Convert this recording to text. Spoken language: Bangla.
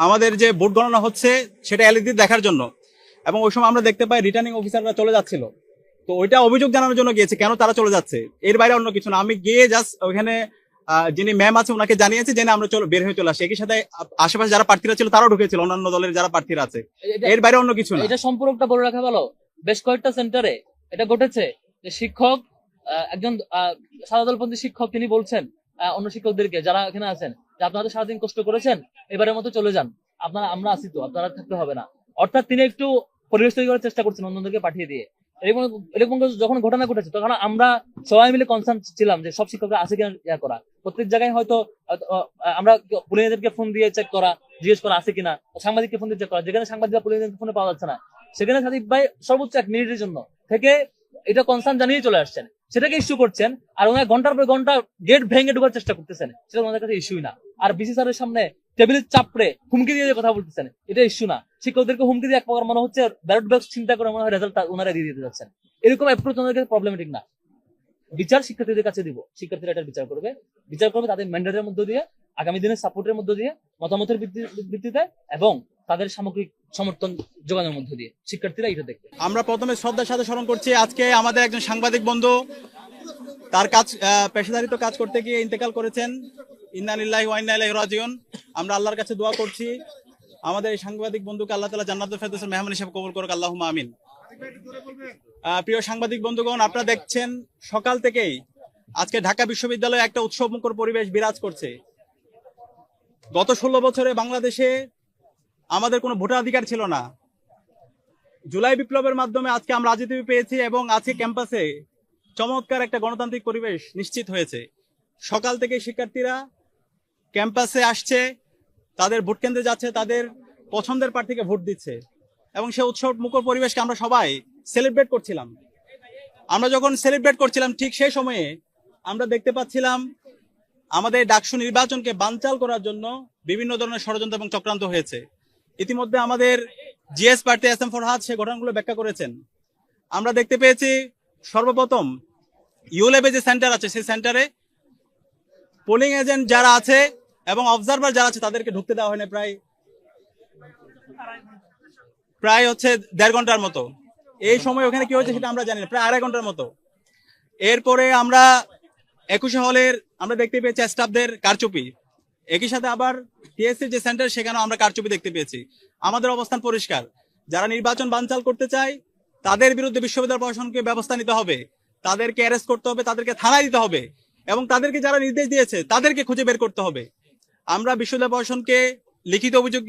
আমাদের যে ভোট গণনা হচ্ছে সেটা এলইডি দেখার জন্য, এবং ওই সময় আমরা দেখতে পাই রিটার্নিং অফিসাররা চলে যাচ্ছিল। তো ওইটা অভিযোগ জানানোর জন্য গিয়েছে, কেন তারা চলে যাচ্ছে, এর বাইরে অন্য কিছু না। আমি গিয়ে জাস্ট ওখানে যিনি ম্যাম আছে ওনাকে জানিয়েছি যে না আমরা বের হয়ে চলে আসি। একই সাথে আশেপাশে যারা প্রার্থীরা ছিল তারাও ঢুকেছিল, অন্যান্য দলের যারা প্রার্থীরা আছে। এর বাইরে অন্য কিছু না। এটা সম্পর্কটা বলে রাখা ভালো। বেশ কয়েকটা সেন্টারে এটা ঘটেছে যে শিক্ষক, একজন সাদা দলপন্থী শিক্ষক, তিনি বলছেন অন্য শিক্ষকদেরকে যারা এখানে আছেন যে আপনারা তো সারাদিন কষ্ট করেছেন, এবারের মতো চলে যান, আমরা আছি তো, আপনারা থাকতে হবে না। অর্থাৎ তিনি একটু পরিবেশ তৈরি করার চেষ্টা করছেন অন্যদেরকে পাঠিয়ে দিয়ে। এরকম এরকম যখন ঘটনা ঘটেছে তখন আমরা সবাই মিলে কনসার্ন ছিলাম যে সব শিক্ষকরা আছে কিনা ইয়া করা। প্রত্যেক জায়গায় হয়তো আমরা পুলিশদেরকে ফোন দিয়ে চেক করা, জিজ্ঞেস করা আছে কিনা, সাংবাদিককে ফোন দিয়ে চেক করা। যেখানে সাংবাদিকরা পুলিশদের ফোনে পাওয়া যাচ্ছে না, সেখানে সাদিক ভাই সর্বোচ্চ 1 মিনিটের জন্য থেকে এটা কনসার্ন জানিয়ে চলে আসছেন, সেটাকে ইস্যু করছেন। আর ওনারা ঘন্টার পর ঘন্টা গেট ভেঙে ঢোকার চেষ্টা করতেছেন, সেটা ওনাদের কাছে ইস্যুই না। আর বিসি স্যারের সামনে টেবিলের চাপড়ে হুমকি দিয়ে কথা বলতেছেন, এটা ইস্যু না। শিক্ষকদেরকে হুমকি দিয়ে এক প্রকার মনে হচ্ছে ব্যালট বক্স চিন্তা করে মনে হয় রেজাল্ট ওনারা দিয়ে দিতে যাচ্ছেন। এরকম অ্যাপ্রোচ ওনাদের কাছে প্রবলেমেটিক না। বিচার শিক্ষার্থীদের কাছে দিব, শিক্ষার্থীরা এটা বিচার করবে তাদের ম্যান্ডেটের মধ্য দিয়ে, আগামী দিনের সাপোর্টের মধ্য দিয়ে, মতামতের ভিত্তিতে এবং তাদের সামগ্রিক সমর্থন যোগানোর মধ্য দিয়ে শিক্ষার্থীরা এটা দেখবে। আমরা প্রথমে শ্রদ্ধার সাথে স্মরণ করছি আজকে আমাদের একজন সাংবাদিক বন্ধু তার কাজ পেশাদারিত্ব কাজ করতে গিয়ে ইন্তেকাল করেছেন। ইন্না লিল্লাহি ওয়া ইন্না ইলাইহি রাজিউন। আমরা আল্লাহর কাছে দোয়া করছি আমাদের এই সাংবাদিক বন্ধুকে আল্লাহ তাআলা জান্নাতুল ফেরদৌসের মেহমান হিসেবে কবুল করুক, আল্লাহুম্মা আমিন। প্রিয় সাংবাদিক বন্ধুগণ, আপনারা দেখছেন সকাল থেকেই আজকে ঢাকা বিশ্ববিদ্যালয়ে একটা উৎসবমুখর পরিবেশ বিরাজ করছে। গত 16 বছরে বাংলাদেশে আমাদের কোনো ভোটাধিকার ছিল না। জুলাই বিপ্লবের মাধ্যমে আজকে আমরা রাজনীতি পেয়েছি এবং আজকে ক্যাম্পাসে চমৎকার একটা গণতান্ত্রিক পরিবেশ নিশ্চিত হয়েছে। সকাল থেকে শিক্ষার্থীরা ক্যাম্পাসে আসছে, তাদের ভোট কেন্দ্রে যাচ্ছে, তাদের পছন্দের প্রার্থীকে ভোট দিচ্ছে এবং সেই উৎসব মুখর পরিবেশকে আমরা সবাই সেলিব্রেট করছিলাম। আমরা যখন সেলিব্রেট করছিলাম ঠিক সেই সময়ে আমরা দেখতে পাচ্ছিলাম আমাদের ডাকসু নির্বাচনকে বানচাল করার জন্য বিভিন্ন ধরনের ষড়যন্ত্র এবং চক্রান্ত হয়েছে। ইতিমধ্যে আমাদের জিএস প্রার্থী এস এম ফরহাদ সে ঘটনাগুলো ব্যাখ্যা করেছেন। আমরা দেখতে পেয়েছি সর্বপ্রথম ইউলেবে যে সেন্টার আছে সেই সেন্টারে পোলিং এজেন্ট যারা আছে এবং অবজারভার যারা আছে তাদেরকে ঢুকতে দেওয়া হয়নি প্রায় হচ্ছে 1.5 ঘন্টার মতো। এই সময় ওখানে কি হয়েছে সেটা আমরা জানি না, প্রায় 2.5 ঘন্টার মতো। এরপরে আমরা 21 হলের আমরা দেখতে পেয়েছি স্টাফদের কারচুপি। একই সাথে আবার টিএসসির যে সেন্টার সেখানেও আমরা কারচুপি দেখতে পেয়েছি। আমাদের অবস্থান পরিষ্কার, যারা নির্বাচন বানচাল করতে চায় তাদের বিরুদ্ধে বিশ্ববিদ্যালয় প্রশাসনকে ব্যবস্থা নিতে হবে, তাদেরকে অ্যারেস্ট করতে হবে, তাদেরকে থানায় দিতে হবে এবং তাদেরকে যারা নির্দেশ দিয়েছে তাদেরকে খুঁজে বের করতে হবে। আমরা বিশ্ববিদ্যালয় প্রশাসনকে লিখিত অভিযোগ